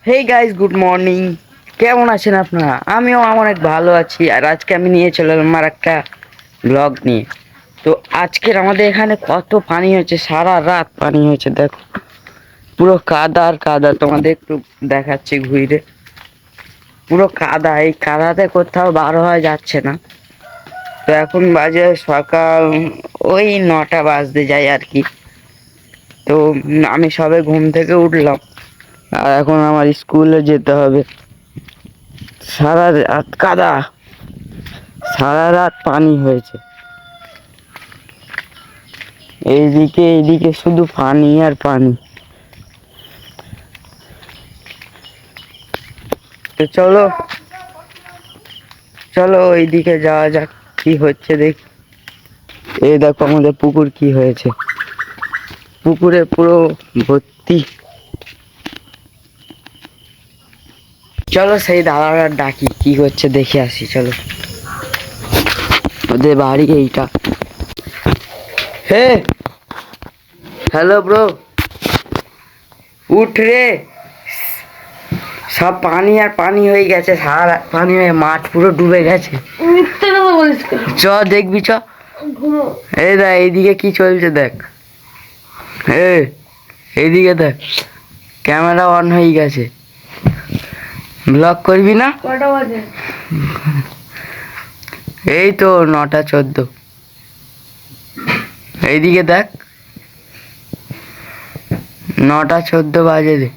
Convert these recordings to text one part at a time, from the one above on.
Hey guys, good morning. কেমন আছেন আপনারা? আমিও অনেক ভালো আছি। আর আজকে আমি নিয়ে চলে এলাম আমার একটা ব্লগ নিয়ে। তো আজকের আমাদের এখানে কত পানি হয়েছে, সারা রাত পানি হয়েছে। দেখো পুরো কাদা আর কাদা, তোমাদের একটু দেখাচ্ছি ঘুরে। পুরো কাদা, এই কাদাতে কোথাও বার হওয়া যাচ্ছে না। তো এখন বাজে সকাল ওই 9টা বাজতে যায় আর কি। তো আমি সবে ঘুম থেকে উঠলাম, আর এখন আমার স্কুলে যেতে হবে। সারা রাত কাদা, সারা রাত পানি হয়েছে। এইদিকে শুধু পানি আর পানি। তো চলো চলো ওইদিকে যাওয়া যাক, কি হচ্ছে দেখি। এই দেখো আমাদের পুকুর কি হয়েছে, পুকুরে পুরো ভর্তি। চলো সেই দাদার ডাকি, কি হচ্ছে দেখে আসি। চলো, ওদের বাড়ি এইটা। হে, হ্যালো ব্রো, উঠ রে। সব পানি আর পানি হয়ে গেছে, সারা রাত পানি হয়ে মাঠ পুরো ডুবে গেছে। চ দেখবি, চ। এই দেখ এইদিকে কি চলছে দেখ। এইদিকে দেখ, ক্যামেরা অন হয়ে গেছে। ব্লগ করবি না? কটা বাজে? এই তো 9টা 14। এইদিকে দেখ, 9টা 14 বাজে রে।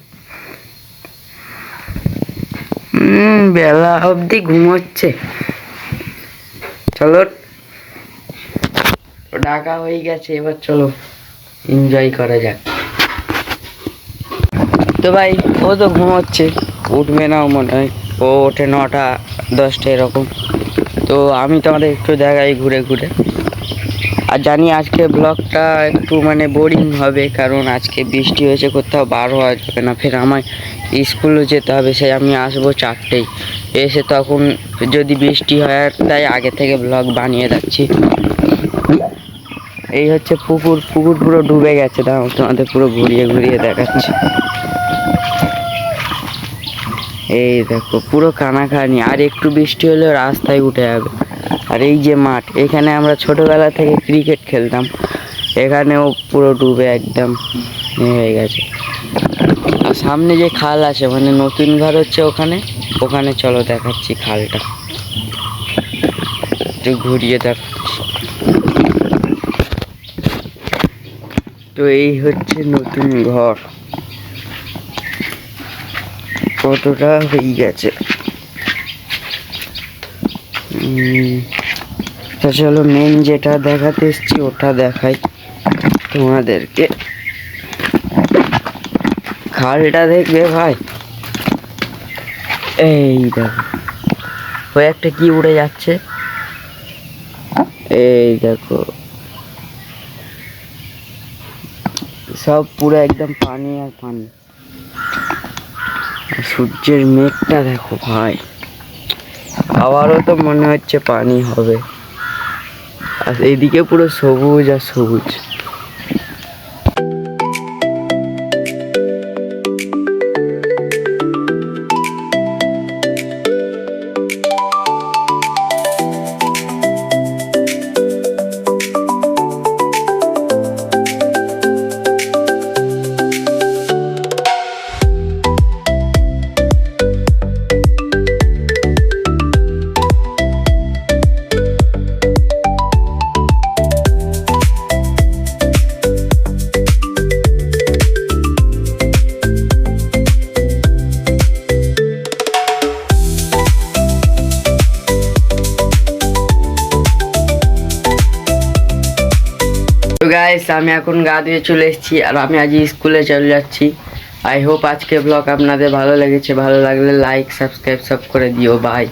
বেলা অবধি ঘুমোচ্ছে। চলো, ডাকা হয়ে গেছে, এবার চলো এনজয় করা যাক। তো ভাই, ও তো ঘুমোচ্ছে, উঠবে না মনে হয়। ও ওঠে 9টা 10টা এরকম। তো আমি তোমাদের একটু দেখাই ঘুরে ঘুরে। আর জানি আজকে ব্লগটা একটু বোরিং হবে, কারণ আজকে বৃষ্টি হয়েছে, কোথাও বার হওয়া যাবে না। ফের আমার স্কুলে যেতে হবে, সে আমি আসবো 4টেই। এসে তখন যদি বৃষ্টি হয়, তাই আগে থেকে ব্লগ বানিয়ে যাচ্ছি। এই হচ্ছে পুকুর, পুকুর পুরো ডুবে গেছে। দাও তোমাদের পুরো ঘুরিয়ে ঘুরিয়ে দেখাচ্ছি। এই দেখো পুরো কানাকানি, আর একটু বৃষ্টি হলে রাস্তায় উঠে যাবে। আর এই যে মাঠ, এখানে আমরা ছোটবেলা থেকে ক্রিকেট খেলতাম, এখানেও পুরো ডুবে একদম হয়ে গেছে। আর সামনে যে খাল আছে, নতুন ঘর হচ্ছে ওখানে, ওখানে চলো দেখাচ্ছি খালটা, একটু ঘুরিয়ে দেখাচ্ছি। তো এই হচ্ছে নতুন ঘর, কতটা হয়ে গেছে। তা চলো মেন যেটা দেখাতে এসছি ওটা দেখাই তোমাদেরকে। খালটা দেখবে ভাই, এই দেখো ওই একটা কি উড়ে যাচ্ছে, এই দেখো সব পুরো একদম পানি আর পানি। সূর্যের মেঘটা দেখো ভাই, আবারও তো মনে হচ্ছে পানি হবে। আর এইদিকে পুরো সবুজ আর সবুজ। তো গাইস, আমি এখন গা ধুয়ে চলে এসেছি, আর আমি আজ স্কুলে চলে যাচ্ছি। আই হোপ আজকে ব্লগ আপনাদের ভালো লেগেছে। ভালো লাগলে লাইক সাবস্ক্রাইব সব করে দিও। বাই।